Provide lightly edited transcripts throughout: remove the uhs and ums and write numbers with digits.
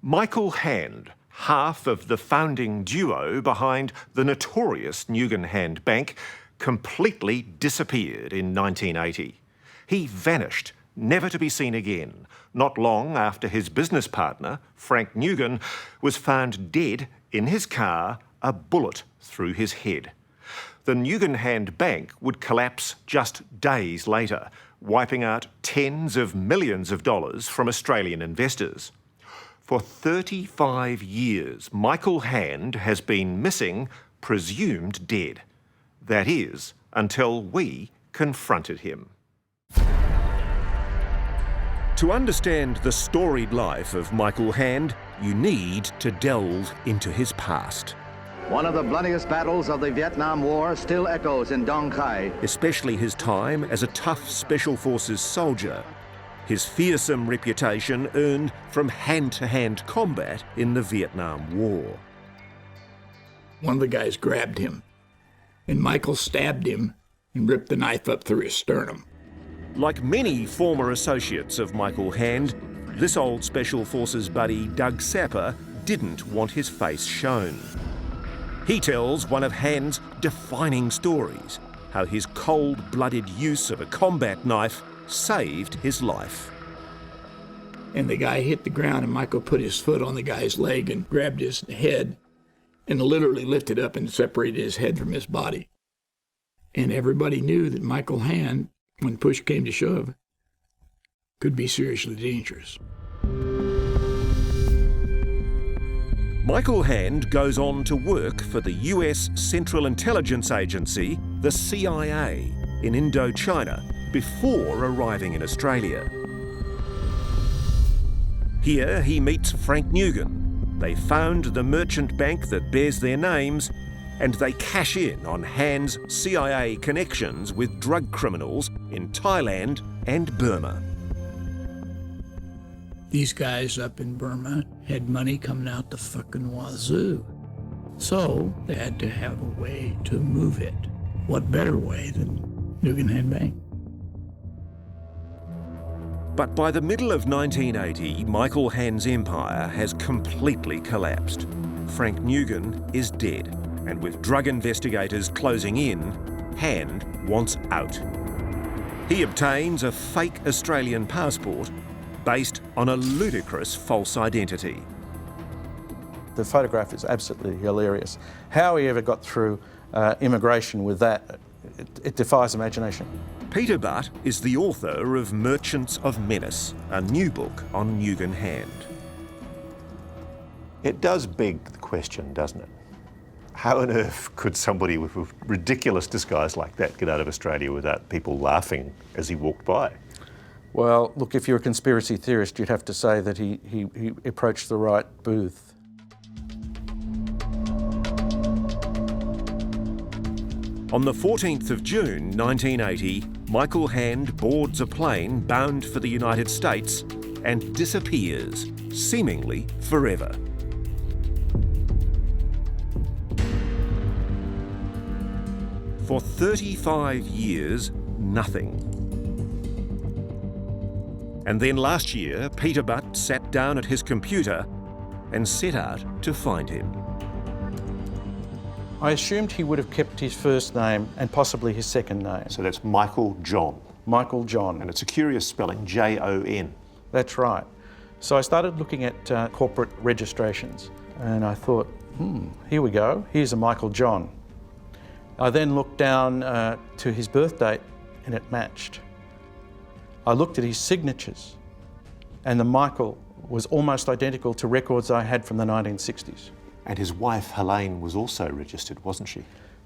Michael Hand, half of the founding duo behind the notorious Nugan Hand Bank, completely disappeared in 1980. He vanished, never to be seen again, not long after his business partner, Frank Nugan, was found dead in his car, a bullet through his head. The Nugan Hand Bank would collapse just days later, wiping out tens of millions of dollars from Australian investors. For 35 years, Michael Hand has been missing, presumed dead. That is, until we confronted him. To understand the storied life of Michael Hand, you need to delve into his past. One of the bloodiest battles of the Vietnam War still echoes in Dong Khai. Especially his time as a tough Special Forces soldier. His fearsome reputation earned from hand-to-hand combat in the Vietnam War. One of the guys grabbed him, and Michael stabbed him and ripped the knife up through his sternum. Like many former associates of Michael Hand, this old Special Forces buddy, Doug Sapper, didn't want his face shown. He tells one of Hand's defining stories, how his cold-blooded use of a combat knife saved his life. And the guy hit the ground, and Michael put his foot on the guy's leg and grabbed his head and literally lifted up and separated his head from his body. And everybody knew that Michael Hand, when push came to shove, could be seriously dangerous. Michael Hand goes on to work for the US Central Intelligence Agency, the CIA, in Indochina, before arriving in Australia. Here he meets Frank Nugan. They found the merchant bank that bears their names, and they cash in on Hand's CIA connections with drug criminals in Thailand and Burma. These guys up in Burma had money coming out the fucking wazoo. So they had to have a way to move it. What better way than Nugan Hand Bank? But by the middle of 1980, Michael Hand's empire has completely collapsed. Frank Nugan is dead, and with drug investigators closing in, Hand wants out. He obtains a fake Australian passport based on a ludicrous false identity. The photograph is absolutely hilarious. How he ever got through immigration with that, it defies imagination. Peter Butt is the author of Merchants of Menace, a new book on Nugan Hand. It does beg the question, doesn't it? How on earth could somebody with a ridiculous disguise like that get out of Australia without people laughing as he walked by? Well, look, if you're a conspiracy theorist, you'd have to say that he approached the right booth. On the 14th of June 1980, Michael Hand boards a plane bound for the United States and disappears, seemingly forever. For 35 years, nothing. And then last year, Peter Butt sat down at his computer and set out to find him. I assumed he would have kept his first name and possibly his second name. So that's Michael John. Michael John. And it's a curious spelling, J-O-N. That's right. So I started looking at corporate registrations, and I thought, here we go, here's a Michael John. I then looked down to his birth date, and it matched. I looked at his signatures, and the Michael was almost identical to records I had from the 1960s. And his wife, Helene, was also registered, wasn't she?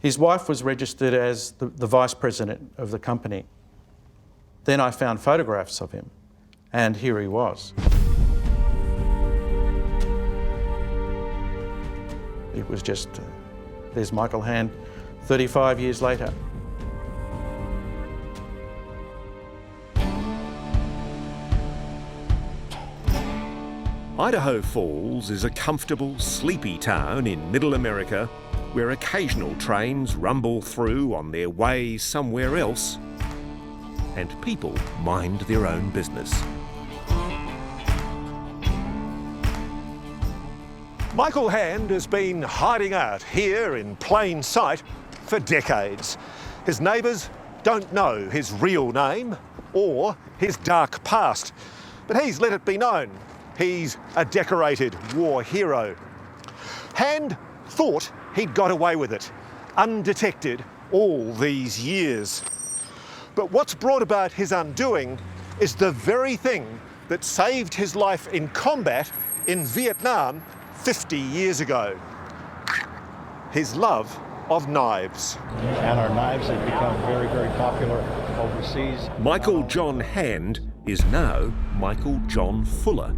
His wife was registered as the vice president of the company. Then I found photographs of him, and here he was. It was just, there's Michael Hand 35 years later. Idaho Falls is a comfortable, sleepy town in Middle America where occasional trains rumble through on their way somewhere else and people mind their own business. Michael Hand has been hiding out here in plain sight for decades. His neighbours don't know his real name or his dark past, but he's let it be known he's a decorated war hero. Hand thought he'd got away with it, undetected all these years. But what's brought about his undoing is the very thing that saved his life in combat in Vietnam 50 years ago. His love of knives. And our knives have become very, very popular overseas. Michael John Hand is now Michael John Fuller.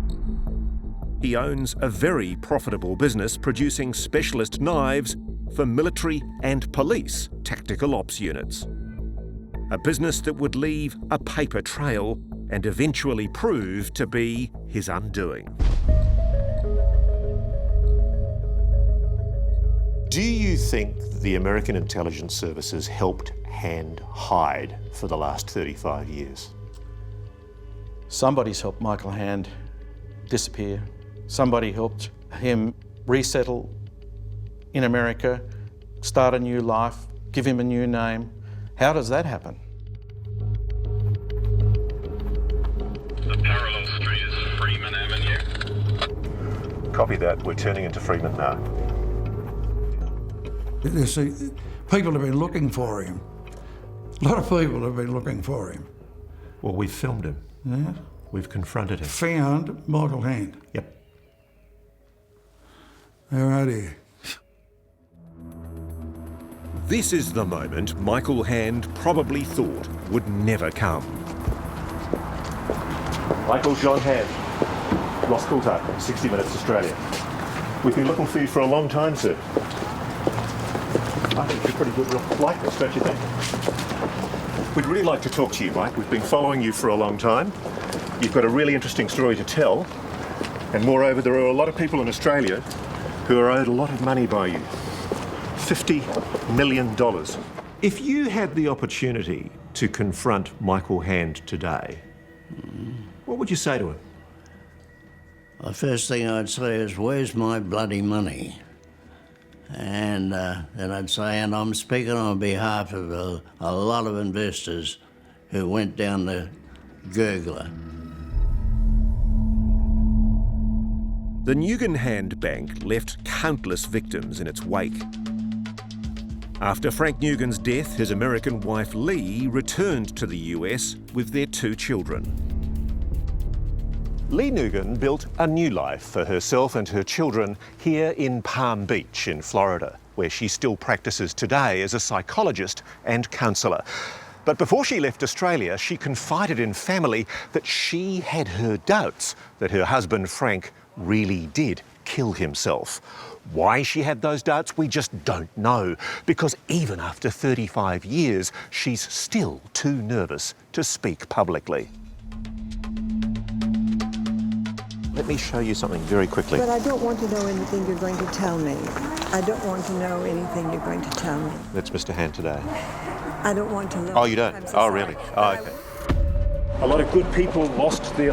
He owns a very profitable business producing specialist knives for military and police tactical ops units. A business that would leave a paper trail and eventually prove to be his undoing. Do you think the American intelligence services helped Hand hide for the last 35 years? Somebody's helped Michael Hand disappear. Somebody helped him resettle in America, start a new life, give him a new name. How does that happen? The parallel street is Freeman Avenue. Copy that. We're turning into Freeman now. People have been looking for him. A lot of people have been looking for him. Well, we've filmed him. Yeah. We've confronted him. Found Michael Hand. Yep. Alrighty. This is the moment Michael Hand probably thought would never come. Michael John Hand, Lost Coulter, 60 Minutes Australia. We've been looking for you for a long time, sir. I think you're a pretty good likeness, don't you think? We'd really like to talk to you, Mike. We've been following you for a long time. You've got a really interesting story to tell. And moreover, there are a lot of people in Australia who are owed a lot of money by you. $50 million. If you had the opportunity to confront Michael Hand today, what would you say to him? The first thing I'd say is, where's my bloody money? And then I'd say, and I'm speaking on behalf of a lot of investors who went down the gurgler. The Nugan Hand Bank left countless victims in its wake. After Frank Nugan's death, his American wife Lee returned to the US with their 2 children. Lee Nugan built a new life for herself and her children here in Palm Beach in Florida, where she still practices today as a psychologist and counsellor. But before she left Australia, she confided in family that she had her doubts that her husband Frank really did kill himself. Why she had those doubts, we just don't know, because even after 35 years, she's still too nervous to speak publicly. Let me show you something very quickly. But I don't want to know anything you're going to tell me. I don't want to know anything you're going to tell me. That's Mr. Hand today. I don't want to know. Oh, you don't? I'm so Oh, sorry. really? Oh, okay. A lot of good people lost their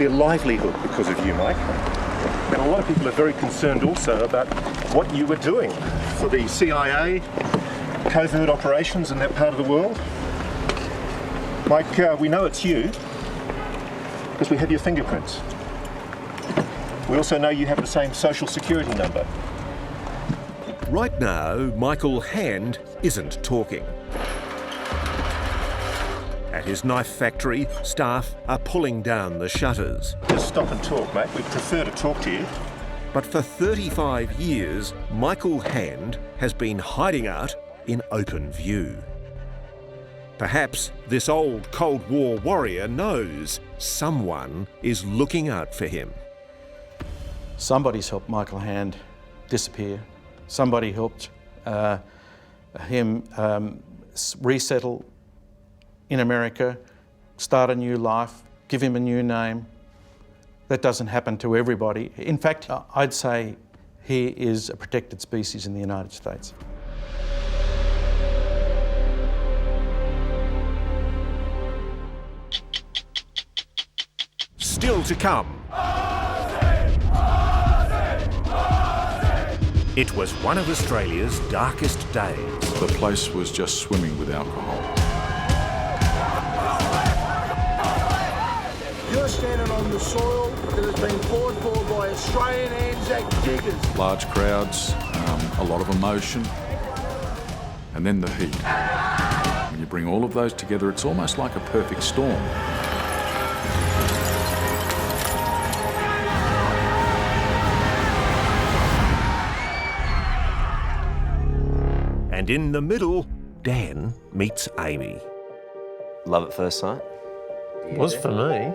livelihood because of you, Mike. And a lot of people are very concerned also about what you were doing for the CIA, covert operations in that part of the world. Mike, we know it's you because we have your fingerprints. We also know you have the same social security number. Right now, Michael Hand isn't talking. At his knife factory, staff are pulling down the shutters. Just stop and talk, mate. We'd prefer to talk to you. But for 35 years, Michael Hand has been hiding out in open view. Perhaps this old Cold War warrior knows someone is looking out for him. Somebody's helped Michael Hand disappear. Somebody helped him resettle in America, start a new life, give him a new name. That doesn't happen to everybody. In fact, I'd say he is a protected species in the United States. Still to come. It was one of Australia's darkest days. The place was just swimming with alcohol. You're standing on the soil that has been poured for by Australian Anzac diggers. Large crowds, a lot of emotion, and then the heat. When you bring all of those together, it's almost like a perfect storm. And in the middle, Dan meets Amy. Love at first sight? Was for me.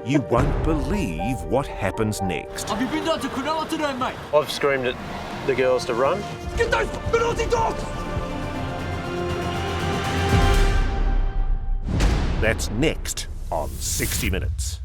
You won't believe what happens next. Have you been down to Cronulla today, mate? I've screamed at the girls to run. Get those Aussie dogs! That's next on 60 Minutes.